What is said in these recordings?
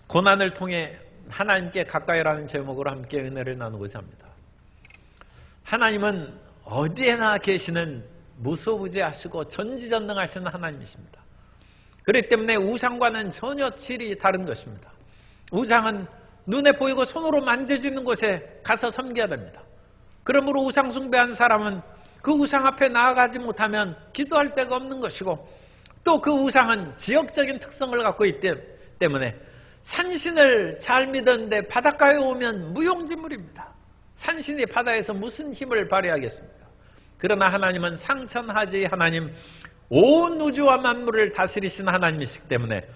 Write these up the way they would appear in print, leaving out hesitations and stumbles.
고난을 통해 하나님께 가까이라는 제목으로 함께 은혜를 나누고자 합니다. 하나님은 어디에나 계시는 무소부재하시고 전지전능하시는 하나님이십니다. 그렇기 때문에 우상과는 전혀 질이 다른 것입니다. 우상은 눈에 보이고 손으로 만져지는 곳에 가서 섬겨야 됩니다. 그러므로 우상 숭배한 사람은 그 우상 앞에 나아가지 못하면 기도할 데가 없는 것이고, 또 그 우상은 지역적인 특성을 갖고 있기 때문에 산신을 잘 믿었는데 바닷가에 오면 무용지물입니다. 산신이 바다에서 무슨 힘을 발휘하겠습니까? 그러나 하나님은 상천하지 하나님, 온 우주와 만물을 다스리신 하나님이시기 때문에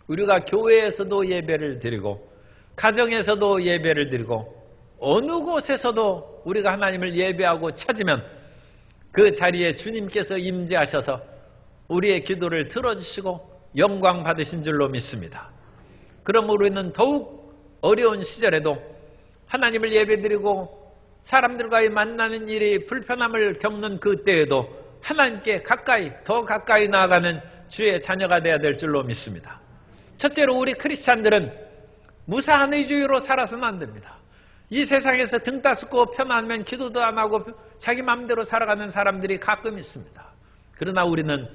우리가 교회에서도 예배를 드리고 가정에서도 예배를 드리고 어느 곳에서도 우리가 하나님을 예배하고 찾으면 그 자리에 주님께서 임재하셔서 우리의 기도를 들어주시고 영광 받으신 줄로 믿습니다. 그러므로 우리는 더욱 어려운 시절에도 하나님을 예배드리고 사람들과의 만나는 일이 불편함을 겪는 그때에도 하나님께 더 가까이 나아가는 주의 자녀가 되어야 될 줄로 믿습니다. 첫째로 우리 크리스찬들은 무사한 의주의로 살아서는 안 됩니다. 이 세상에서 등 따스고 편안하면 기도도 안 하고 자기 마음대로 살아가는 사람들이 가끔 있습니다. 그러나 우리는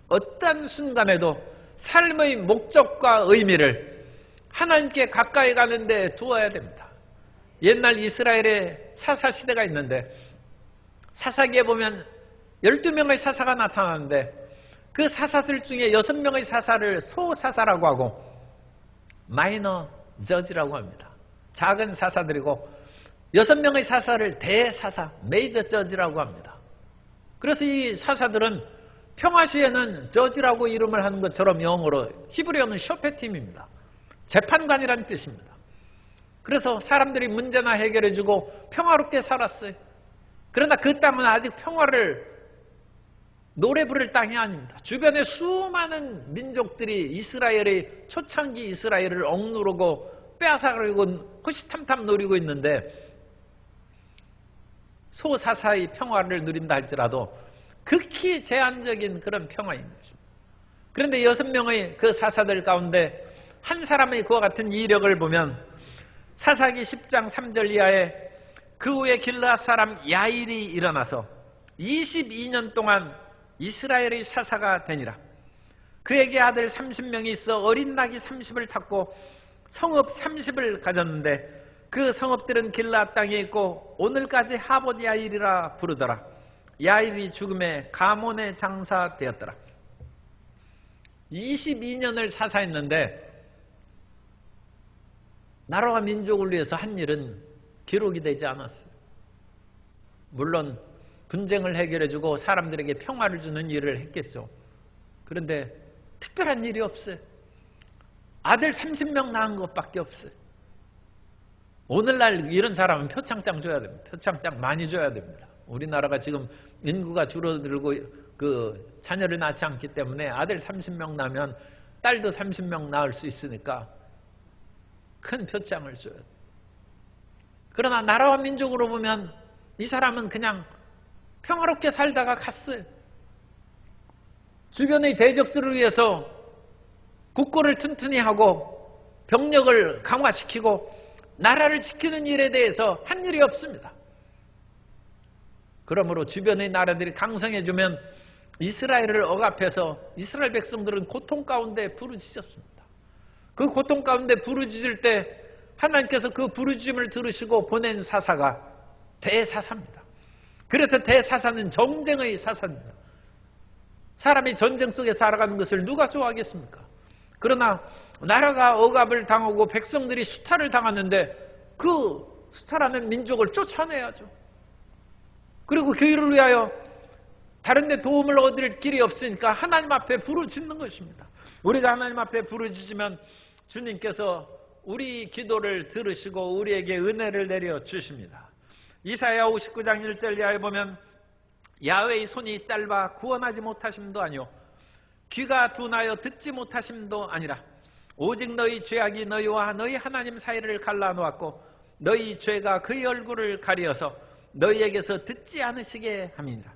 어떤 순간에도 삶의 목적과 의미를 하나님께 가까이 가는 데 두어야 됩니다. 옛날 이스라엘의 사사시대가 있는데 사사기에 보면 12명의 사사가 나타나는데 그 사사들 중에 6명의 사사를 소사사라고 하고 마이너 저지라고 합니다. 작은 사사들이고 6명의 사사를 대사사, 메이저 저지라고 합니다. 그래서 이 사사들은 평화시에는 저지라고 이름을 하는 것처럼 영어로 히브리어는 쇼페팀입니다. 재판관이라는 뜻입니다. 그래서 사람들이 문제나 해결해주고 평화롭게 살았어요. 그러나 그 땅은 아직 평화를 노래 부를 땅이 아닙니다. 주변에 수많은 민족들이 이스라엘의 초창기 이스라엘을 억누르고 빼앗아가려고 호시탐탐 노리고 있는데 소사사의 평화를 누린다 할지라도 극히 제한적인 그런 평화인 것입니다. 그런데 6명의 그 사사들 가운데 한 사람의 그와 같은 이력을 보면 사사기 10장 3절 이하에 그 후에 길르앗 사람 야일이 일어나서 22년 동안 이스라엘의 사사가 되니라. 그에게 아들 30명이 있어 어린 낙이 30을 탔고 성읍 30을 가졌는데 그 성읍들은 길르앗 땅에 있고 오늘까지 하봇 야일이라 부르더라. 야일이 죽음에 가몬의 장사되었더라. 22년을 사사했는데 나라와 민족을 위해서 한 일은 기록이 되지 않았어요. 물론 분쟁을 해결해주고 사람들에게 평화를 주는 일을 했겠죠. 그런데 특별한 일이 없어요. 아들 30명 낳은 것밖에 없어요. 오늘날 이런 사람은 표창장 줘야 됩니다. 표창장 많이 줘야 됩니다. 우리나라가 지금 인구가 줄어들고 그 자녀를 낳지 않기 때문에 아들 30명 낳으면 딸도 30명 낳을 수 있으니까 큰 표창을 줘야 돼요. 그러나 나라와 민족으로 보면 이 사람은 그냥 평화롭게 살다가 갔어요. 주변의 대적들을 위해서 국고를 튼튼히 하고 병력을 강화시키고 나라를 지키는 일에 대해서 한 일이 없습니다. 그러므로 주변의 나라들이 강성해주면 이스라엘을 억압해서 이스라엘 백성들은 고통 가운데 부르짖었습니다. 그 고통 가운데 부르짖을 때 하나님께서 그 부르짖음을 들으시고 보낸 사사가 대사사입니다. 그래서 대사사는 정쟁의 사사입니다. 사람이 전쟁 속에 살아가는 것을 누가 좋아하겠습니까? 그러나 나라가 억압을 당하고 백성들이 수탈을 당하는데 그 수탈하는 민족을 쫓아내야죠. 그리고 그 일을 위하여 다른 데 도움을 얻을 길이 없으니까 하나님 앞에 부르짖는 것입니다. 우리가 하나님 앞에 부르짖으면 주님께서 우리 기도를 들으시고 우리에게 은혜를 내려 주십니다. 이사야 59장 1절 이하에 보면 야훼의 손이 짧아 구원하지 못하심도 아니요 귀가 둔하여 듣지 못하심도 아니라 오직 너희 죄악이 너희와 너희 하나님 사이를 갈라놓았고 너희 죄가 그의 얼굴을 가리어서 너희에게서 듣지 않으시게 함이니라.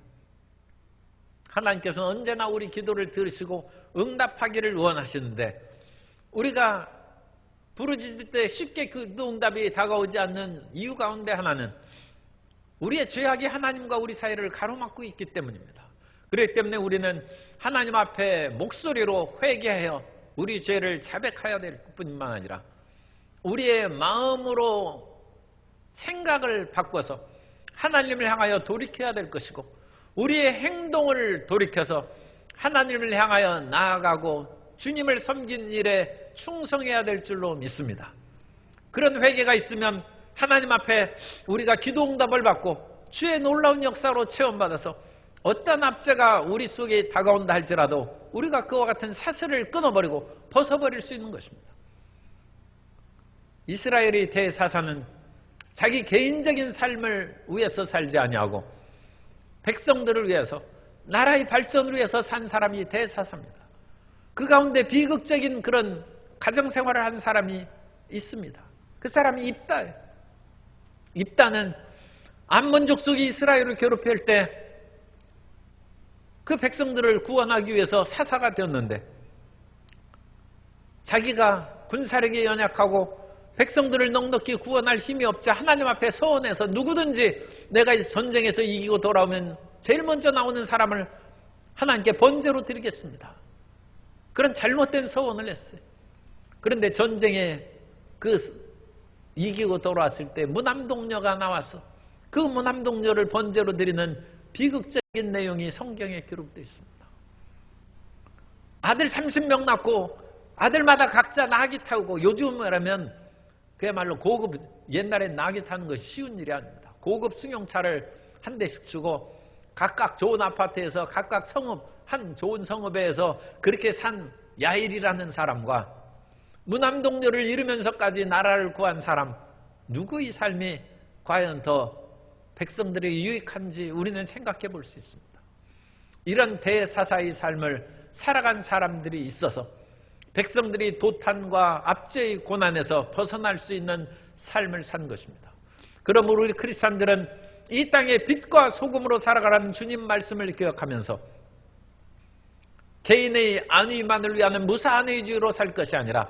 하나님께서는 언제나 우리 기도를 들으시고 응답하기를 원하시는데 우리가 부르짖을 때 쉽게 그 응답이 다가오지 않는 이유 가운데 하나는 우리의 죄악이 하나님과 우리 사이를 가로막고 있기 때문입니다. 그렇기 때문에 우리는 하나님 앞에 목소리로 회개하여 우리 죄를 자백해야 될 뿐만 아니라 우리의 마음으로 생각을 바꿔서 하나님을 향하여 돌이켜야 될 것이고 우리의 행동을 돌이켜서 하나님을 향하여 나아가고 주님을 섬긴 일에 충성해야 될 줄로 믿습니다. 그런 회개가 있으면 하나님 앞에 우리가 기도 응답을 받고 주의 놀라운 역사로 체험받아서 어떤 압제가 우리 속에 다가온다 할지라도 우리가 그와 같은 사슬을 끊어버리고 벗어버릴 수 있는 것입니다. 이스라엘의 대사사는 자기 개인적인 삶을 위해서 살지 아니하고 백성들을 위해서 나라의 발전을 위해서 산 사람이 대사사입니다. 그 가운데 비극적인 그런 가정생활을 한 사람이 있습니다. 그 사람이 입다예요. 입다는 암몬 족속이 이스라엘을 괴롭힐 때 그 백성들을 구원하기 위해서 사사가 되었는데 자기가 군사력이 연약하고 백성들을 넉넉히 구원할 힘이 없자 하나님 앞에 서원해서 누구든지 내가 전쟁에서 이기고 돌아오면 제일 먼저 나오는 사람을 하나님께 번제로 드리겠습니다. 그런 잘못된 서원을 했어요. 그런데 전쟁에 이기고 돌아왔을 때 무남동녀가 나와서 그 무남동녀를 번제로 드리는 비극적인 내용이 성경에 기록되어 있습니다. 아들 30명 낳고 아들마다 각자 나귀 타고 요즘 말하면 그야말로 고급 옛날엔 나귀 타는 것이 쉬운 일이 아닙니다. 고급 승용차를 한 대씩 주고 각각 좋은 아파트에서 각각 한 좋은 성읍에서 그렇게 산 야일이라는 사람과 무남동녀를 이루면서까지 나라를 구한 사람 누구의 삶이 과연 더 백성들에게 유익한지 우리는 생각해 볼 수 있습니다. 이런 대사사의 삶을 살아간 사람들이 있어서 백성들이 도탄과 압제의 고난에서 벗어날 수 있는 삶을 산 것입니다. 그러므로 우리 크리스찬들은 이 땅에 빛과 소금으로 살아가라는 주님 말씀을 기억하면서 개인의 안위만을 위하는 무사안위주의로 살 것이 아니라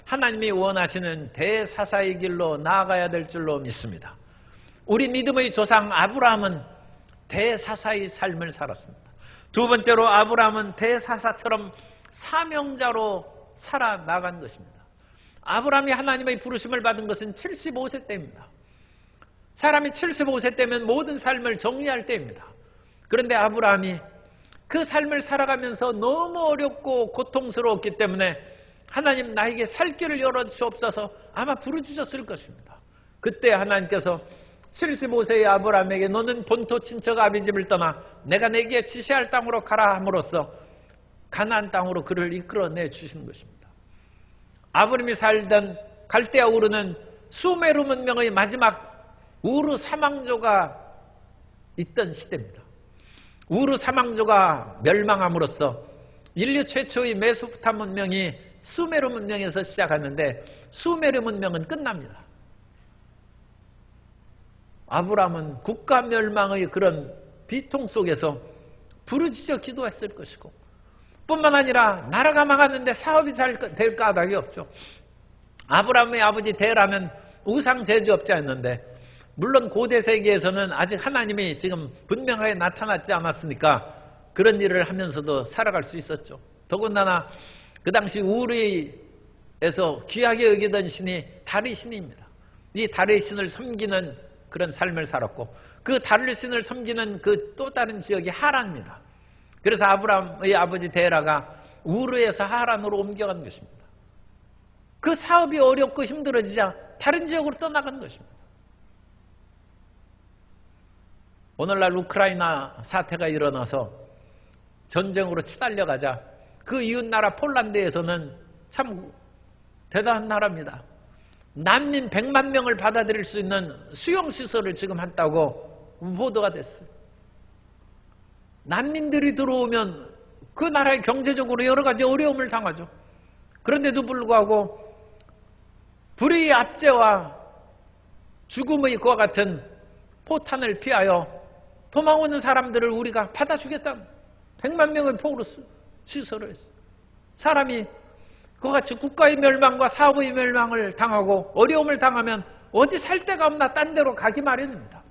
하나님이 원하시는 대사사의 길로 나아가야 될 줄로 믿습니다. 우리 믿음의 조상 아브라함은 대사사의 삶을 살았습니다. 두 번째로 아브라함은 대사사처럼 사명자로 살아나간 것입니다. 아브라함이 하나님의 부르심을 받은 것은 75세 때입니다. 사람이 75세 때면 모든 삶을 정리할 때입니다. 그런데 아브라함이 그 삶을 살아가면서 너무 어렵고 고통스러웠기 때문에 하나님 나에게 살 길을 열어주옵소서 아마 부르짖었을 것입니다. 그때 하나님께서 75세의 아브라함에게 너는 본토 친척 아비집을 떠나 내가 내게 지시할 땅으로 가라 함으로써 가나안 땅으로 그를 이끌어내 주신 것입니다. 아브라함이 살던 갈대아 우르는 수메르 문명의 마지막 우르 사망조가 있던 시대입니다. 우르 사망조가 멸망함으로써 인류 최초의 메소포타미아 문명이 수메르 문명에서 시작하는데 수메르 문명은 끝납니다. 아브라함은 국가 멸망의 그런 비통 속에서 부르짖어 기도했을 것이고 뿐만 아니라 나라가 망하는데 사업이 잘 될 까닭이 없죠. 아브라함의 아버지 데라는 우상 제조업자였는데 물론 고대 세계에서는 아직 하나님이 지금 분명하게 나타났지 않았으니까 그런 일을 하면서도 살아갈 수 있었죠. 더군다나 그 당시 우르에서 귀하게 여기던 신이 달의 신입니다. 이 달의 신을 섬기는 그런 삶을 살았고 그 달의 신을 섬기는 그 또 다른 지역이 하란입니다. 그래서 아브라함의 아버지 데라가 우르에서 하란으로 옮겨간 것입니다. 그 사업이 어렵고 힘들어지자 다른 지역으로 떠나간 것입니다. 오늘날 우크라이나 사태가 일어나서 전쟁으로 치달려가자 그 이웃나라 폴란드에서는 참 대단한 나라입니다. 난민 100만 명을 받아들일 수 있는 수용시설을 지금 한다고 보도가 됐어요. 난민들이 들어오면 그 나라의 경제적으로 여러 가지 어려움을 당하죠. 그런데도 불구하고 불의의 압제와 죽음의 그와 같은 포탄을 피하여 도망오는 사람들을 우리가 받아주겠다. 100만 명의 포로 시설을 했어요. 사람이 그와 같이 국가의 멸망과 사업의 멸망을 당하고 어려움을 당하면 어디 살 데가 없나 딴 데로 가기 마련입니다.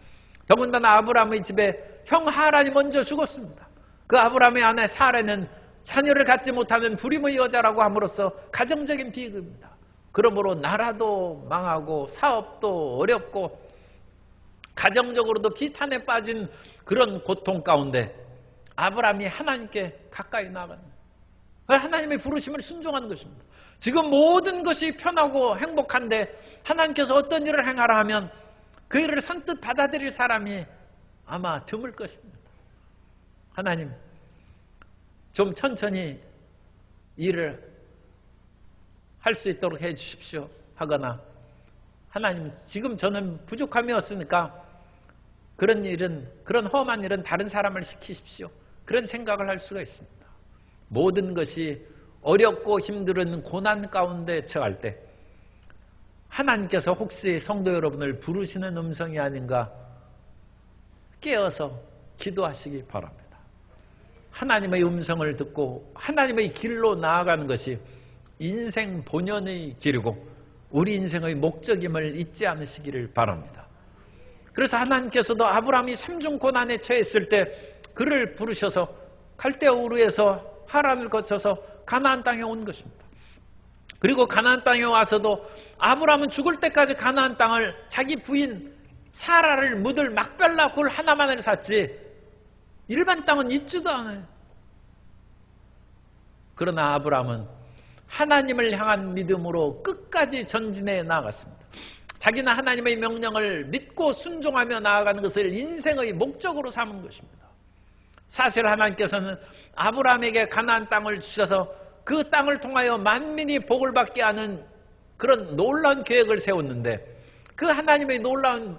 더군다나 아브라함의 집에 형 하란이 먼저 죽었습니다. 그 아브라함의 아내 사라는 자녀를 갖지 못하는 불임의 여자라고 함으로써 가정적인 비극입니다. 그러므로 나라도 망하고 사업도 어렵고 가정적으로도 비탄에 빠진 그런 고통 가운데 아브라함이 하나님께 가까이 나가는, 하나님의 부르심을 순종하는 것입니다. 지금 모든 것이 편하고 행복한데 하나님께서 어떤 일을 행하라 하면 그 일을 선뜻 받아들일 사람이 아마 드물 것입니다. 하나님, 좀 천천히 일을 할 수 있도록 해 주십시오 하거나, 하나님, 지금 저는 부족함이 없으니까 그런 일은, 그런 험한 일은 다른 사람을 시키십시오, 그런 생각을 할 수가 있습니다. 모든 것이 어렵고 힘든 고난 가운데 처할 때 하나님께서 혹시 성도 여러분을 부르시는 음성이 아닌가 깨어서 기도하시기 바랍니다. 하나님의 음성을 듣고 하나님의 길로 나아가는 것이 인생 본연의 길이고 우리 인생의 목적임을 잊지 않으시기를 바랍니다. 그래서 하나님께서도 아브라함이 삼중 고난에 처했을 때 그를 부르셔서 갈대아 우르에서 하란을 거쳐서 가나안 땅에 온 것입니다. 그리고 가나안 땅에 와서도 아브라함은 죽을 때까지 가나안 땅을 자기 부인 사라를 묻을 막벨라 굴 하나만을 샀지 일반 땅은 있지도 않아요. 그러나 아브라함은 하나님을 향한 믿음으로 끝까지 전진해 나아갔습니다. 자기는 하나님의 명령을 믿고 순종하며 나아가는 것을 인생의 목적으로 삼은 것입니다. 사실 하나님께서는 아브라함에게 가나안 땅을 주셔서 그 땅을 통하여 만민이 복을 받게 하는 그런 놀라운 계획을 세웠는데, 그 하나님의 놀라운,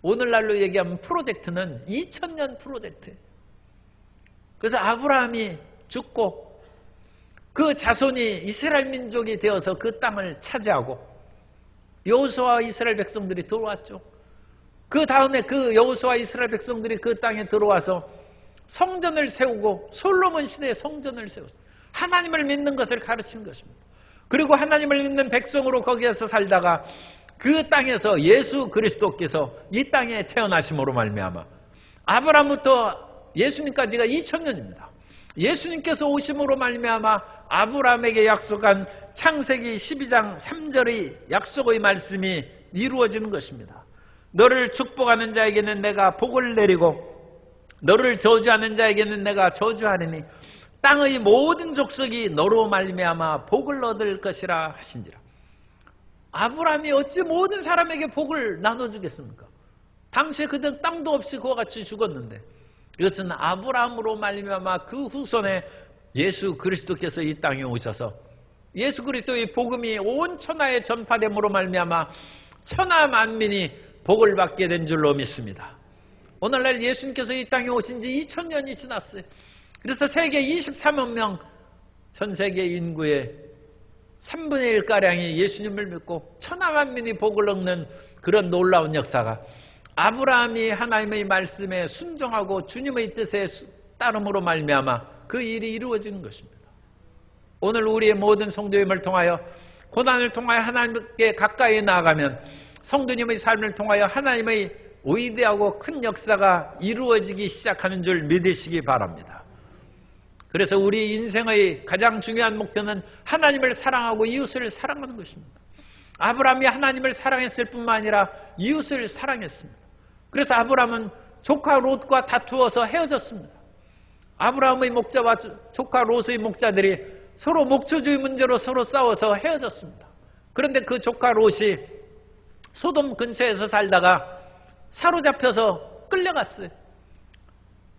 오늘날로 얘기하면 프로젝트는 2000년 프로젝트예요. 그래서 아브라함이 죽고 그 자손이 이스라엘 민족이 되어서 그 땅을 차지하고 여호수아와 이스라엘 백성들이 들어왔죠. 그 다음에 그 여호수아와 이스라엘 백성들이 그 땅에 들어와서 성전을 세우고 솔로몬 시대에 성전을 세웠어요. 하나님을 믿는 것을 가르친 것입니다. 그리고 하나님을 믿는 백성으로 거기에서 살다가 그 땅에서 예수 그리스도께서 이 땅에 태어나심으로 말미암아 아브라함부터 예수님까지가 2000년입니다. 예수님께서 오심으로 말미암아 아브라함에게 약속한 창세기 12장 3절의 약속의 말씀이 이루어지는 것입니다. 너를 축복하는 자에게는 내가 복을 내리고 너를 저주하는 자에게는 내가 저주하리니 땅의 모든 족속이 너로 말미암아 복을 얻을 것이라 하신지라. 아브라함이 어찌 모든 사람에게 복을 나눠주겠습니까? 당시에 그들 땅도 없이 그와 같이 죽었는데, 이것은 아브라함으로 말미암아 그 후손에 예수 그리스도께서 이 땅에 오셔서 예수 그리스도의 복음이 온 천하에 전파됨으로 말미암아 천하 만민이 복을 받게 된 줄로 믿습니다. 오늘날 예수님께서 이 땅에 오신 지 2000년이 지났어요. 그래서 세계 23억 명, 전 세계 인구의 3분의 1가량이 예수님을 믿고 천하 만민이 복을 얻는 그런 놀라운 역사가 아브라함이 하나님의 말씀에 순종하고 주님의 뜻에 따름으로 말미암아 그 일이 이루어지는 것입니다. 오늘 우리의 모든 성도님을 통하여 고난을 통하여 하나님께 가까이 나아가면 성도님의 삶을 통하여 하나님의 위대하고 큰 역사가 이루어지기 시작하는 줄 믿으시기 바랍니다. 그래서 우리 인생의 가장 중요한 목표는 하나님을 사랑하고 이웃을 사랑하는 것입니다. 아브라함이 하나님을 사랑했을 뿐만 아니라 이웃을 사랑했습니다. 그래서 아브라함은 조카 롯과 다투어서 헤어졌습니다. 아브라함의 목자와 조카 롯의 목자들이 서로 목초주의 문제로 서로 싸워서 헤어졌습니다. 그런데 그 조카 롯이 소돔 근처에서 살다가 사로잡혀서 끌려갔어요.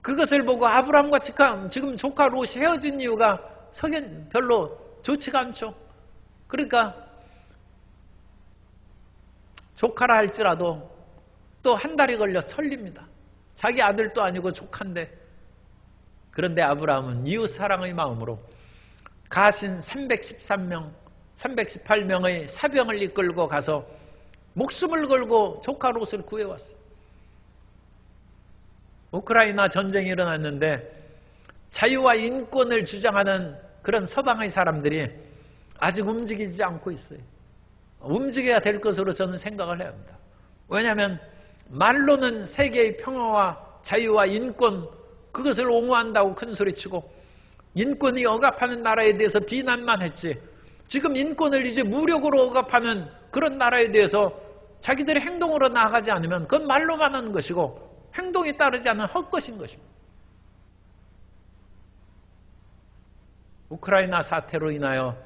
그것을 보고 아브라함과 지금 조카 롯이 헤어진 이유가 석연 별로 좋지가 않죠. 그러니까 조카라 할지라도 또 한 달이 걸려 털립니다. 자기 아들도 아니고 조카인데. 그런데 아브라함은 이웃 사랑의 마음으로 가신 313명, 318명의 사병을 이끌고 가서 목숨을 걸고 조카 롯을 구해왔어요. 우크라이나 전쟁이 일어났는데 자유와 인권을 주장하는 그런 서방의 사람들이 아직 움직이지 않고 있어요. 움직여야 될 것으로 저는 생각을 해야 합니다. 왜냐하면 말로는 세계의 평화와 자유와 인권, 그것을 옹호한다고 큰소리치고 인권이 억압하는 나라에 대해서 비난만 했지, 지금 인권을 이제 무력으로 억압하는 그런 나라에 대해서 자기들의 행동으로 나아가지 않으면 그건 말로만 하는 것이고 행동이 따르지 않은 헛것인 것입니다. 우크라이나 사태로 인하여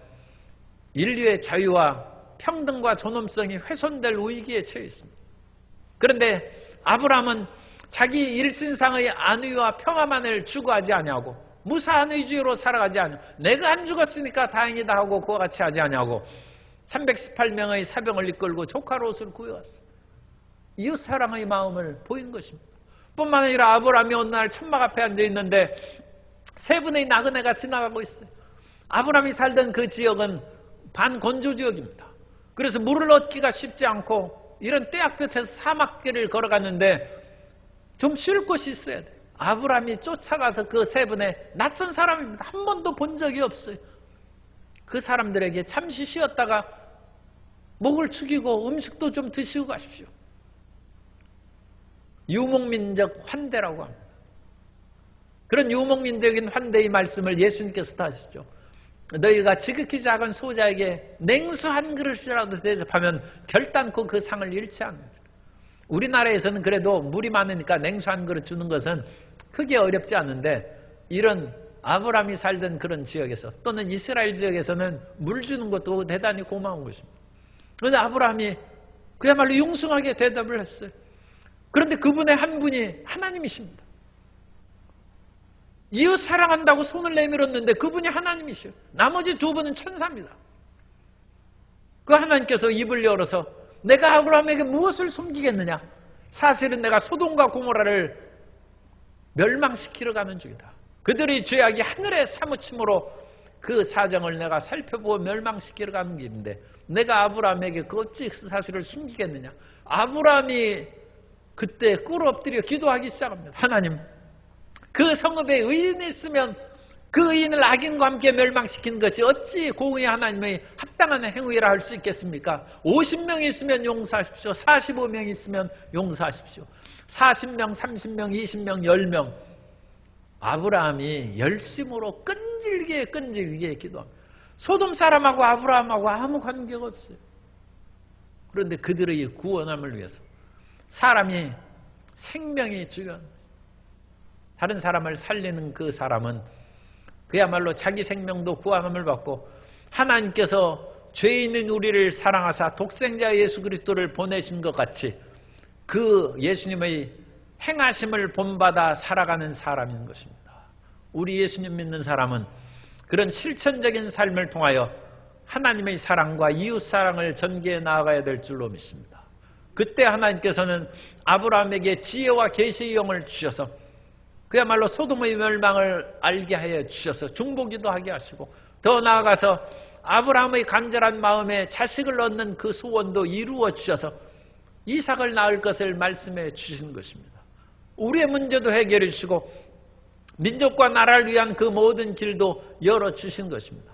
인류의 자유와 평등과 존엄성이 훼손될 위기에 처해 있습니다. 그런데 아브라함은 자기 일신상의 안위와 평화만을 추구하지 아니하고 무사한 의지로 살아가지 아니하고 내가 안 죽었으니까 다행이다 하고 그와 같이 하지 아니하고 318명의 사병을 이끌고 조카 롯을 구해왔어요. 이웃사랑의 마음을 보인 것입니다. 뿐만 아니라 아브라함이 어느 날 천막 앞에 앉아 있는데 세 분의 나그네가 지나가고 있어요. 아브라함이 살던 그 지역은 반건조 지역입니다. 그래서 물을 얻기가 쉽지 않고 이런 떼약볕에서 사막길을 걸어갔는데 좀 쉴 곳이 있어야 돼요. 아브라함이 쫓아가서 그 세 분의 낯선 사람입니다. 한 번도 본 적이 없어요. 그 사람들에게 잠시 쉬었다가 목을 축이고 음식도 좀 드시고 가십시오. 유목민적 환대라고 합니다. 그런 유목민적인 환대의 말씀을 예수님께서 하시죠. 너희가 지극히 작은 소자에게 냉수 한 그릇이라도 대접하면 결단코 그 상을 잃지 않는다. 우리나라에서는 그래도 물이 많으니까 냉수 한 그릇 주는 것은 크게 어렵지 않은데 이런 아브라함이 살던 그런 지역에서 또는 이스라엘 지역에서는 물 주는 것도 대단히 고마운 것입니다. 그런데 아브라함이 그야말로 융숭하게 대답을 했어요. 그런데 그분의 한 분이 하나님이십니다. 이웃 사랑한다고 손을 내밀었는데 그분이 하나님이시요. 나머지 두 분은 천사입니다. 그 하나님께서 입을 열어서 내가 아브라함에게 무엇을 숨기겠느냐? 사실은 내가 소돔과 고모라를 멸망시키러 가는 중이다. 그들의 죄악이 하늘에 사무침으로 그 사정을 내가 살펴보고 멸망시키러 가는 길인데 내가 아브라함에게 그 어찌 사실을 숨기겠느냐? 아브라함이 그때 꿇어 엎드려 기도하기 시작합니다. 하나님, 그 성읍에 의인이 있으면 그 의인을 악인과 함께 멸망시키는 것이 어찌 공의 하나님의 합당한 행위라 할 수 있겠습니까? 50명이 있으면 용서하십시오. 45명이 있으면 용서하십시오. 40명, 30명, 20명, 10명. 아브라함이 열심으로 끈질기게 기도합니다. 소돔 사람하고 아브라함하고 아무 관계가 없어요. 그런데 그들의 구원함을 위해서 사람이 생명이 중요한 거죠. 다른 사람을 살리는 그 사람은 그야말로 자기 생명도 구원함을 받고 하나님께서 죄 있는 우리를 사랑하사 독생자 예수 그리스도를 보내신 것 같이 그 예수님의 행하심을 본받아 살아가는 사람인 것입니다. 우리 예수님 믿는 사람은 그런 실천적인 삶을 통하여 하나님의 사랑과 이웃 사랑을 전개해 나아가야 될 줄로 믿습니다. 그때 하나님께서는 아브라함에게 지혜와 계시의 영을 주셔서 그야말로 소돔의 멸망을 알게 하여 주셔서 중보기도 하게 하시고 더 나아가서 아브라함의 간절한 마음에 자식을 얻는 그 소원도 이루어 주셔서 이삭을 낳을 것을 말씀해 주신 것입니다. 우리의 문제도 해결해 주시고 민족과 나라를 위한 그 모든 길도 열어주신 것입니다.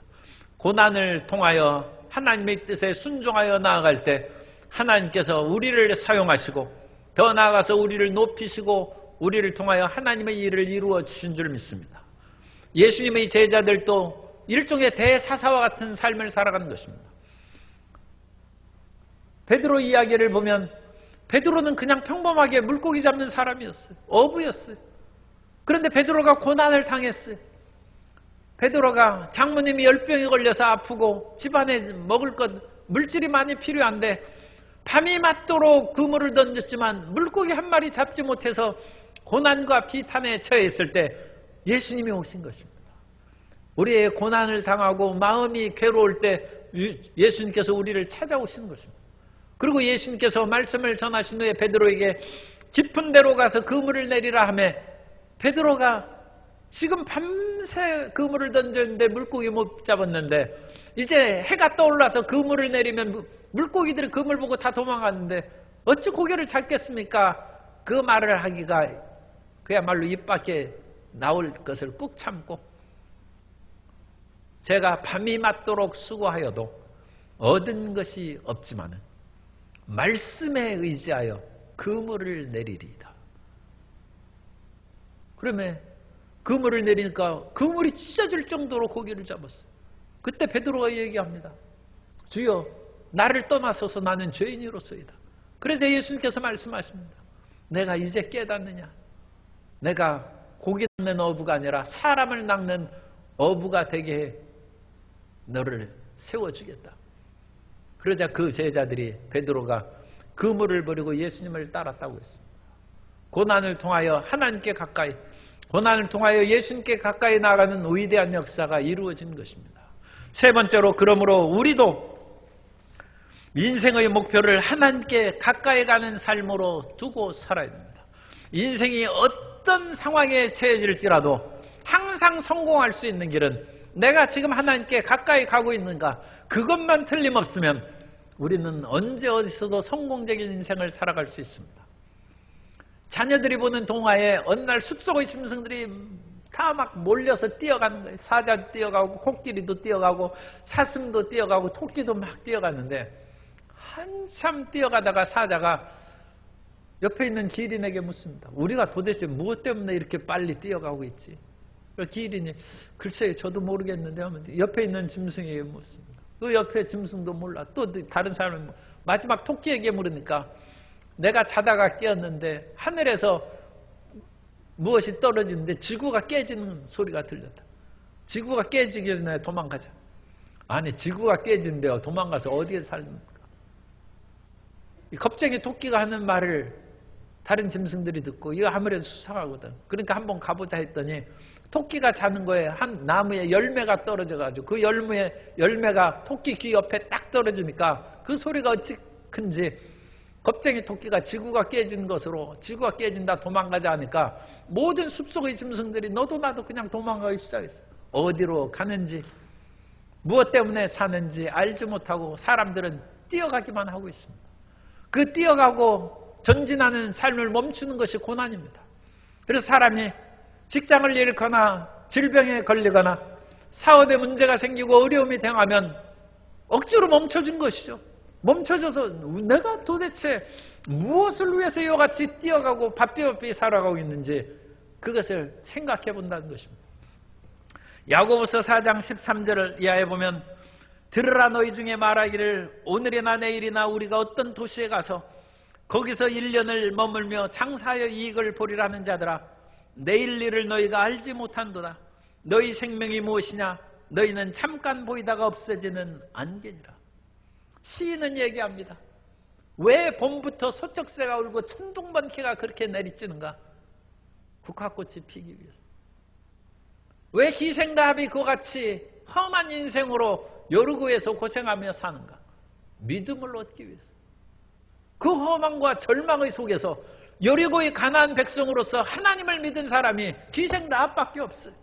고난을 통하여 하나님의 뜻에 순종하여 나아갈 때 하나님께서 우리를 사용하시고 더 나아가서 우리를 높이시고 우리를 통하여 하나님의 일을 이루어 주신 줄 믿습니다. 예수님의 제자들도 일종의 대사사와 같은 삶을 살아가는 것입니다. 베드로 이야기를 보면 베드로는 그냥 평범하게 물고기 잡는 사람이었어요. 어부였어요. 그런데 베드로가 고난을 당했어요. 베드로가 장모님이 열병에 걸려서 아프고 집안에 먹을 것 물질이 많이 필요한데 밤이 맞도록 그물을 던졌지만 물고기 한 마리 잡지 못해서 고난과 비탄에 처해 있을 때 예수님이 오신 것입니다. 우리의 고난을 당하고 마음이 괴로울 때 예수님께서 우리를 찾아오시는 것입니다. 그리고 예수님께서 말씀을 전하신 후에 베드로에게 깊은 데로 가서 그물을 내리라 하며 베드로가 지금 밤새 그물을 던졌는데 물고기 못 잡았는데 이제 해가 떠올라서 그물을 내리면 물고기들이 그물 보고 다 도망갔는데 어찌 고개를 잡겠습니까? 그 말을 하기가 그야말로 입 밖에 나올 것을 꾹 참고 제가 밤이 맞도록 수고하여도 얻은 것이 없지만은 말씀에 의지하여 그물을 내리리이다. 그러면 그물을 내리니까 그물이 찢어질 정도로 고기를 잡았어요. 그때 베드로가 얘기합니다. 주여, 나를 떠나서서 나는 죄인이로소이다. 그래서 예수님께서 말씀하십니다. 내가 이제 깨닫느냐? 내가 고기 낚는 어부가 아니라 사람을 낚는 어부가 되게 해 너를 세워주겠다. 그러자 그 제자들이 베드로가 그물을 버리고 예수님을 따랐다고 했습니다. 고난을 통하여 하나님께 가까이, 고난을 통하여 예수님께 가까이 나가는 위대한 역사가 이루어진 것입니다. 세 번째로, 그러므로 우리도 인생의 목표를 하나님께 가까이 가는 삶으로 두고 살아야 됩니다. 인생이 어떤 상황에 처해질지라도 항상 성공할 수 있는 길은 내가 지금 하나님께 가까이 가고 있는가, 그것만 틀림없으면 우리는 언제 어디서도 성공적인 인생을 살아갈 수 있습니다. 자녀들이 보는 동화에 어느 날 숲속의 짐승들이 다 막 몰려서 뛰어가는 거예요. 사자도 뛰어가고 코끼리도 뛰어가고 사슴도 뛰어가고 토끼도 막 뛰어가는데, 한참 뛰어가다가 사자가 옆에 있는 기린에게 묻습니다. 우리가 도대체 무엇 때문에 이렇게 빨리 뛰어가고 있지? 기린이 글쎄 저도 모르겠는데 하면 옆에 있는 짐승에게 묻습니다. 그 옆에 짐승도 몰라. 또 다른 사람은 마지막 토끼에게 물으니까 내가 자다가 깨었는데 하늘에서 무엇이 떨어지는데 지구가 깨지는 소리가 들렸다. 지구가 깨지기 전에 도망가자. 아니, 지구가 깨지는데요, 도망가서 어디에 살립니까? 이 겁쟁이 토끼가 하는 말을 다른 짐승들이 듣고 이거 아무래도 수상하거든. 그러니까 한번 가보자 했더니 토끼가 자는 거에 한 나무에 열매가 떨어져가지고 그 열매가 토끼 귀 옆에 딱 떨어지니까 그 소리가 어찌 큰지 겁쟁이 토끼가 지구가 깨진 것으로, 지구가 깨진다 도망가자 하니까 모든 숲속의 짐승들이 너도 나도 그냥 도망가기 시작했어요. 어디로 가는지, 무엇 때문에 사는지 알지 못하고 사람들은 뛰어가기만 하고 있습니다. 그 뛰어가고 전진하는 삶을 멈추는 것이 고난입니다. 그래서 사람이 직장을 잃거나 질병에 걸리거나 사업에 문제가 생기고 어려움이 당하면 억지로 멈춰준 것이죠. 멈춰져서 내가 도대체 무엇을 위해서 이와 같이 뛰어가고 바삐바삐 살아가고 있는지 그것을 생각해 본다는 것입니다. 야고보서 4장 13절을 이하에 보면, 들으라 너희 중에 말하기를 오늘이나 내일이나 우리가 어떤 도시에 가서 거기서 1년을 머물며 장사하여 이익을 보리라는 자들아, 내일 일을 너희가 알지 못한도다. 너희 생명이 무엇이냐? 너희는 잠깐 보이다가 없어지는 안개니라. 시인은 얘기합니다. 왜 봄부터 소쩍새가 울고 천둥번개가 그렇게 내리쬐는가? 국화꽃이 피기 위해서. 왜 기생라합이 그와 같이 험한 인생으로 요르고에서 고생하며 사는가? 믿음을 얻기 위해서. 그 험함과 절망의 속에서 여리고의 가나안 백성으로서 하나님을 믿은 사람이 기생라합밖에 없어요.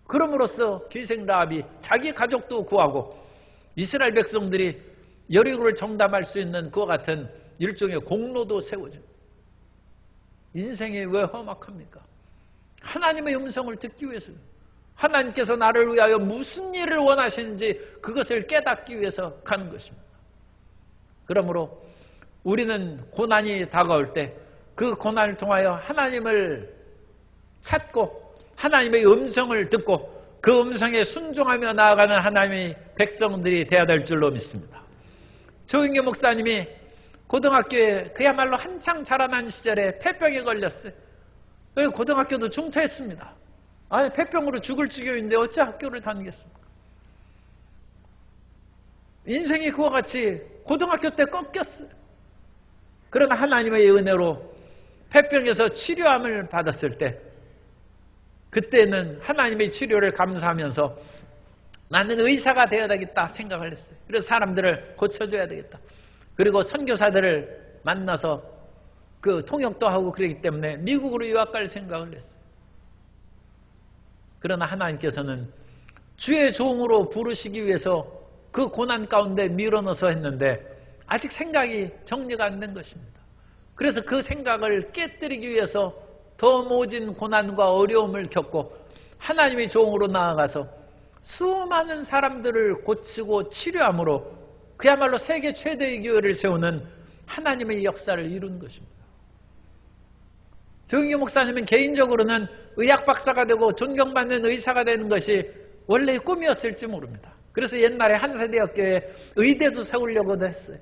그럼으로써 기생라합이 자기 가족도 구하고 이스라엘 백성들이 여리고를 정담할 수 있는 그와 같은 일종의 공로도 세워집니다. 인생이 왜 험악합니까? 하나님의 음성을 듣기 위해서, 하나님께서 나를 위하여 무슨 일을 원하시는지 그것을 깨닫기 위해서 가는 것입니다. 그러므로 우리는 고난이 다가올 때 그 고난을 통하여 하나님을 찾고 하나님의 음성을 듣고 그 음성에 순종하며 나아가는 하나님의 백성들이 되어야 될 줄로 믿습니다. 조인교 목사님이 고등학교에 그야말로 한창 자라난 시절에 폐병에 걸렸어요. 고등학교도 중퇴했습니다. 아니, 폐병으로 죽을 지경인데 어찌 학교를 다니겠습니까? 인생이 그와 같이 고등학교 때 꺾였어요. 그러나 하나님의 은혜로 폐병에서 치료함을 받았을 때, 그때는 하나님의 치료를 감사하면서 나는 의사가 되어야 되겠다 생각을 했어요. 그래서 사람들을 고쳐줘야 되겠다. 그리고 선교사들을 만나서 그 통역도 하고 그러기 때문에 미국으로 유학 갈 생각을 했어요. 그러나 하나님께서는 주의 종으로 부르시기 위해서 그 고난 가운데 밀어넣어서 했는데 아직 생각이 정리가 안 된 것입니다. 그래서 그 생각을 깨뜨리기 위해서 더 모진 고난과 어려움을 겪고 하나님의 종으로 나아가서 수많은 사람들을 고치고 치료함으로 그야말로 세계 최대의 교회를 세우는 하나님의 역사를 이룬 것입니다. 조영기 목사님은 개인적으로는 의학 박사가 되고 존경받는 의사가 되는 것이 원래의 꿈이었을지 모릅니다. 그래서 옛날에 한세대학교에 의대도 세우려고도 했어요.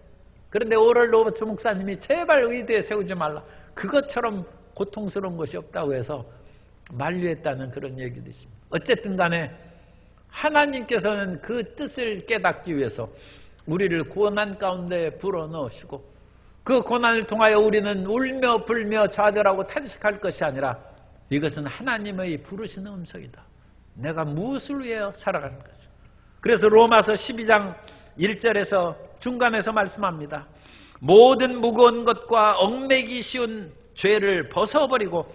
그런데 오럴 로버트 목사님이 제발 의대에 세우지 말라. 그것처럼 고통스러운 것이 없다고 해서 만류했다는 그런 얘기도 있습니다. 어쨌든 간에 하나님께서는 그 뜻을 깨닫기 위해서 우리를 고난 가운데 불어넣으시고 그 고난을 통하여 우리는 울며 불며 좌절하고 탄식할 것이 아니라 이것은 하나님의 부르시는 음성이다. 내가 무엇을 위해 살아가는 거죠. 그래서 로마서 12장 1절에서 중간에서 말씀합니다. 모든 무거운 것과 얽매기 쉬운 죄를 벗어버리고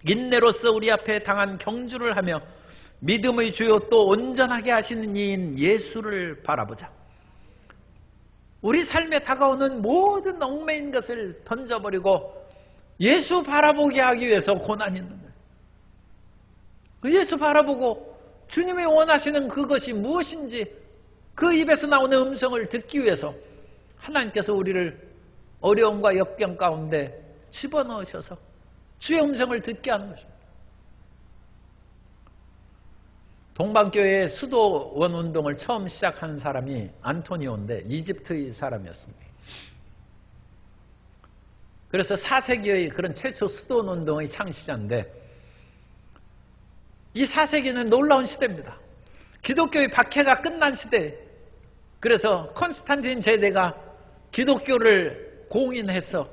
인내로서 우리 앞에 당한 경주를 하며 믿음의 주요 또 온전하게 하시는 이인 예수를 바라보자. 우리 삶에 다가오는 모든 얽매인 것을 던져버리고 예수 바라보게 하기 위해서 고난이 있는 거예요. 예수 바라보고 주님이 원하시는 그것이 무엇인지 그 입에서 나오는 음성을 듣기 위해서 하나님께서 우리를 어려움과 역경 가운데 집어넣으셔서 주의 음성을 듣게 하는 것입니다. 동방교회의 수도원 운동을 처음 시작한 사람이 안토니오인데 이집트의 사람이었습니다. 그래서 4세기의 그런 최초 수도원 운동의 창시자인데 이 4세기는 놀라운 시대입니다. 기독교의 박해가 끝난 시대. 그래서 콘스탄틴 제대가 기독교를 공인해서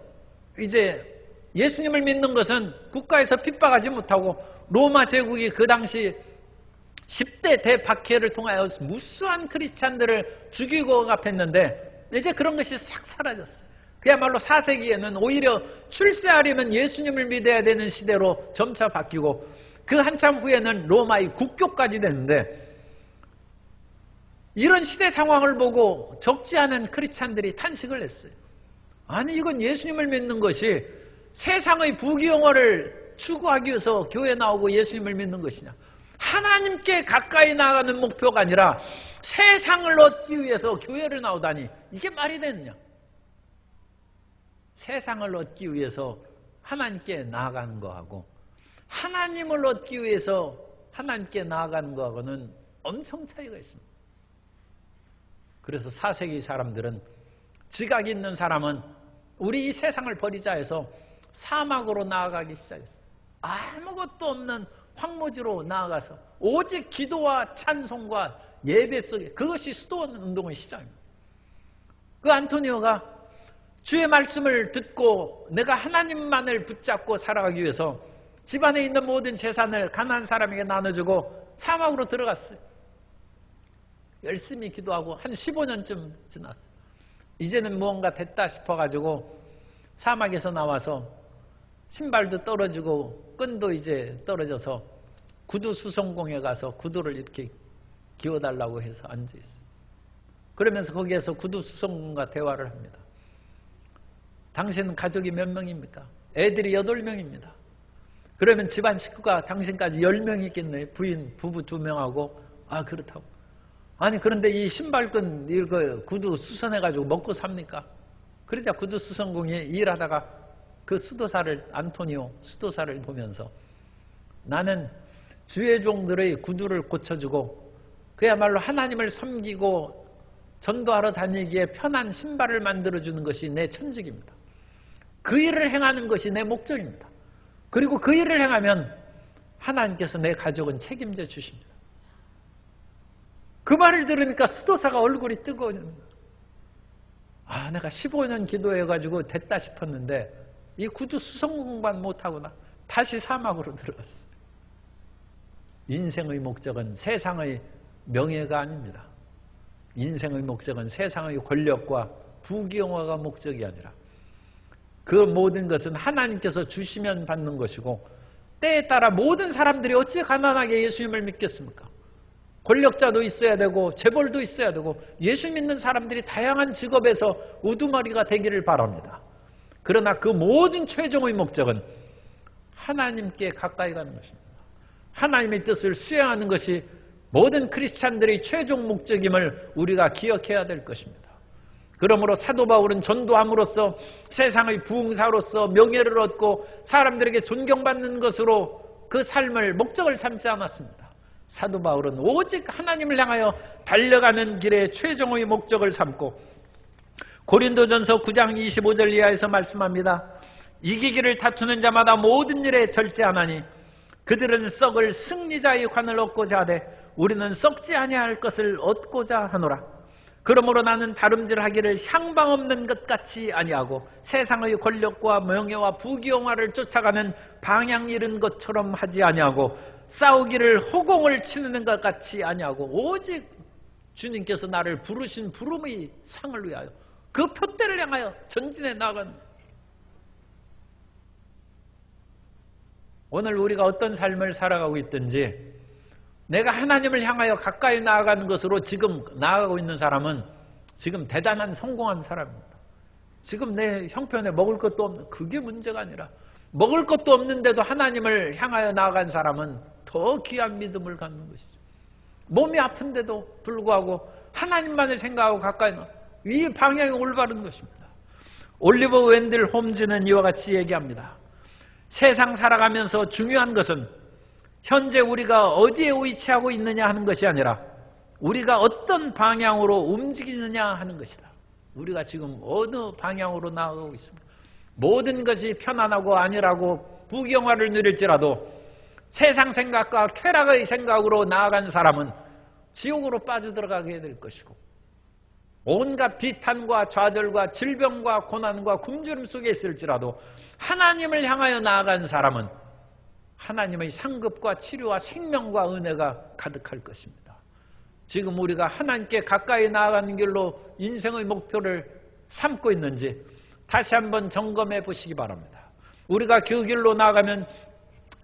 이제 예수님을 믿는 것은 국가에서 핍박하지 못하고 로마 제국이 그 당시 10대 대박해를 통하여 무수한 크리스찬들을 죽이고 억압했는데 이제 그런 것이 싹 사라졌어요. 그야말로 4세기에는 오히려 출세하려면 예수님을 믿어야 되는 시대로 점차 바뀌고 그 한참 후에는 로마의 국교까지 됐는데 이런 시대 상황을 보고 적지 않은 크리스찬들이 탄식을 했어요. 아니 이건 예수님을 믿는 것이 세상의 부귀영화를 추구하기 위해서 교회 나오고 예수님을 믿는 것이냐. 하나님께 가까이 나가는 목표가 아니라 세상을 얻기 위해서 교회를 나오다니 이게 말이 되느냐. 세상을 얻기 위해서 하나님께 나아가는 거하고 하나님을 얻기 위해서 하나님께 나아가는 거하고는 엄청 차이가 있습니다. 그래서 4세기 사람들은 지각이 있는 사람은 우리 이 세상을 버리자 해서 사막으로 나아가기 시작했어요. 아무것도 없는 황무지로 나아가서 오직 기도와 찬송과 예배 속에 그것이 수도원 운동의 시작입니다. 그 안토니오가 주의 말씀을 듣고 내가 하나님만을 붙잡고 살아가기 위해서 집안에 있는 모든 재산을 가난한 사람에게 나눠주고 사막으로 들어갔어요. 열심히 기도하고 한 15년쯤 지났어요. 이제는 무언가 됐다 싶어가지고 사막에서 나와서 신발도 떨어지고 끈도 이제 떨어져서 구두 수송공에 가서 구두를 이렇게 기어달라고 해서 앉아있어요. 그러면서 거기에서 구두 수송공과 대화를 합니다. 당신 가족이 몇 명입니까? 애들이 8명입니다. 그러면 집안 식구가 당신까지 10명 있겠네. 부인, 부부 2명하고. 아 그렇다고. 아니 그런데 이 신발끈 이거 구두 수선해가지고 먹고 삽니까? 그러자 구두 수선공이 일하다가 그 수도사를 안토니오 수도사를 보면서 나는 주의 종들의 구두를 고쳐주고 그야말로 하나님을 섬기고 전도하러 다니기에 편한 신발을 만들어주는 것이 내 천직입니다. 그 일을 행하는 것이 내 목적입니다. 그리고 그 일을 행하면 하나님께서 내 가족은 책임져 주십니다. 그 말을 들으니까 수도사가 얼굴이 뜨거워집니다. 아, 내가 15년 기도해가지고 됐다 싶었는데 이 구두 수송공만 못하구나. 다시 사막으로 들어갔어요. 인생의 목적은 세상의 명예가 아닙니다. 인생의 목적은 세상의 권력과 부귀영화가 목적이 아니라 그 모든 것은 하나님께서 주시면 받는 것이고 때에 따라 모든 사람들이 어찌 가난하게 예수님을 믿겠습니까? 권력자도 있어야 되고 재벌도 있어야 되고 예수 믿는 사람들이 다양한 직업에서 우두머리가 되기를 바랍니다. 그러나 그 모든 최종의 목적은 하나님께 가까이 가는 것입니다. 하나님의 뜻을 수행하는 것이 모든 크리스찬들의 최종 목적임을 우리가 기억해야 될 것입니다. 그러므로 사도 바울은 전도함으로써 세상의 부흥사로서 명예를 얻고 사람들에게 존경받는 것으로 그 삶을 목적을 삼지 않았습니다. 사도 바울은 오직 하나님을 향하여 달려가는 길의 최종의 목적을 삼고 고린도전서 9장 25절 이하에서 말씀합니다. 이기기를 다투는 자마다 모든 일에 절제하나니 그들은 썩을 승리자의 관을 얻고자 하되 우리는 썩지 아니할 것을 얻고자 하노라. 그러므로 나는 다름질하기를 향방 없는 것 같이 아니하고 세상의 권력과 명예와 부귀영화를 쫓아가는 방향 잃은 것처럼 하지 아니하고 싸우기를 허공을 치는 것 같이 아니하고 오직 주님께서 나를 부르신 부름의 상을 위하여 그 표대를 향하여 전진해 나아간. 오늘 우리가 어떤 삶을 살아가고 있든지 내가 하나님을 향하여 가까이 나아가는 것으로 지금 나아가고 있는 사람은 지금 대단한 성공한 사람입니다. 지금 내 형편에 먹을 것도 없는, 그게 문제가 아니라 먹을 것도 없는데도 하나님을 향하여 나아간 사람은 더 귀한 믿음을 갖는 것이죠. 몸이 아픈데도 불구하고 하나님만을 생각하고 가까이 나아가, 이 방향이 올바른 것입니다. 올리버 웬들 홈즈는 이와 같이 얘기합니다. 세상 살아가면서 중요한 것은 현재 우리가 어디에 위치하고 있느냐 하는 것이 아니라 우리가 어떤 방향으로 움직이느냐 하는 것이다. 우리가 지금 어느 방향으로 나아가고 있습니다. 모든 것이 편안하고 안일하고 부귀영화를 누릴지라도 세상 생각과 쾌락의 생각으로 나아간 사람은 지옥으로 빠져들어가게 될 것이고 온갖 비탄과 좌절과 질병과 고난과 굶주림 속에 있을지라도 하나님을 향하여 나아간 사람은 하나님의 상급과 치료와 생명과 은혜가 가득할 것입니다. 지금 우리가 하나님께 가까이 나아가는 길로 인생의 목표를 삼고 있는지 다시 한번 점검해 보시기 바랍니다. 우리가 그 길로 나아가면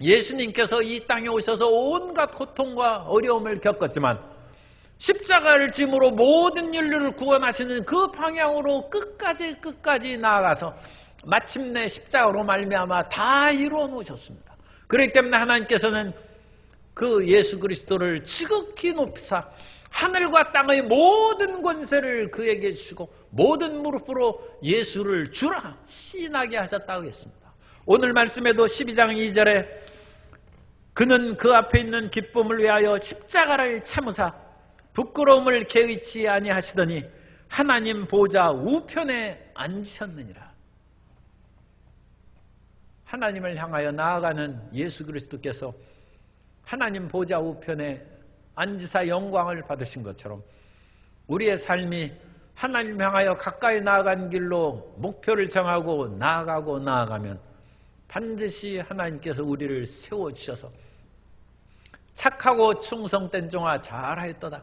예수님께서 이 땅에 오셔서 온갖 고통과 어려움을 겪었지만 십자가를 짐으로 모든 인류를 구원하시는 그 방향으로 끝까지 나아가서 마침내 십자가로 말미암아 다 이루어 놓으셨습니다. 그렇기 때문에 하나님께서는 그 예수 그리스도를 지극히 높이사 하늘과 땅의 모든 권세를 그에게 주시고 모든 무릎으로 예수를 주라 시인하게 하셨다고 했습니다. 오늘 말씀에도 12장 2절에 그는 그 앞에 있는 기쁨을 위하여 십자가를 참으사 부끄러움을 개의치 아니하시더니 하나님 보좌 우편에 앉으셨느니라. 하나님을 향하여 나아가는 예수 그리스도께서 하나님 보좌 우편에 앉으사 영광을 받으신 것처럼 우리의 삶이 하나님 향하여 가까이 나아간 길로 목표를 정하고 나아가면 반드시 하나님께서 우리를 세워주셔서 착하고 충성된 종아 잘하였도다.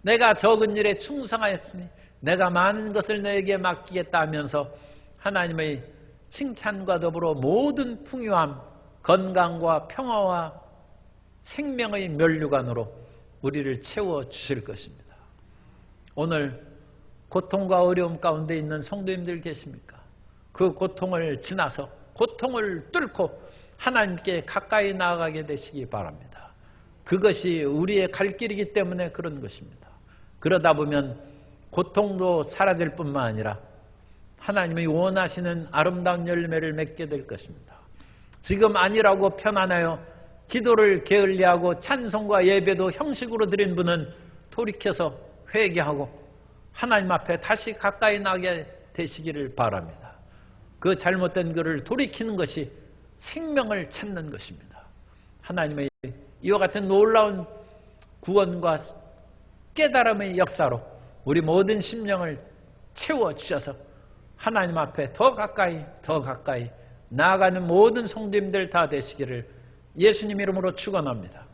내가 적은 일에 충성하였으니 내가 많은 것을 너에게 맡기겠다 하면서 하나님의 칭찬과 더불어 모든 풍요함, 건강과 평화와 생명의 면류관으로 우리를 채워주실 것입니다. 오늘 고통과 어려움 가운데 있는 성도님들 계십니까? 그 고통을 지나서 고통을 뚫고 하나님께 가까이 나아가게 되시기 바랍니다. 그것이 우리의 갈 길이기 때문에 그런 것입니다. 그러다 보면 고통도 사라질 뿐만 아니라 하나님이 원하시는 아름다운 열매를 맺게 될 것입니다. 지금 아니라고 편안하여 기도를 게을리하고 찬송과 예배도 형식으로 드린 분은 돌이켜서 회개하고 하나님 앞에 다시 가까이 나게 되시기를 바랍니다. 그 잘못된 것을 돌이키는 것이 생명을 찾는 것입니다. 하나님의 이와 같은 놀라운 구원과 깨달음의 역사로 우리 모든 심령을 채워주셔서 하나님 앞에 더 가까이 나아가는 모든 성도님들 다 되시기를 예수님 이름으로 축원합니다.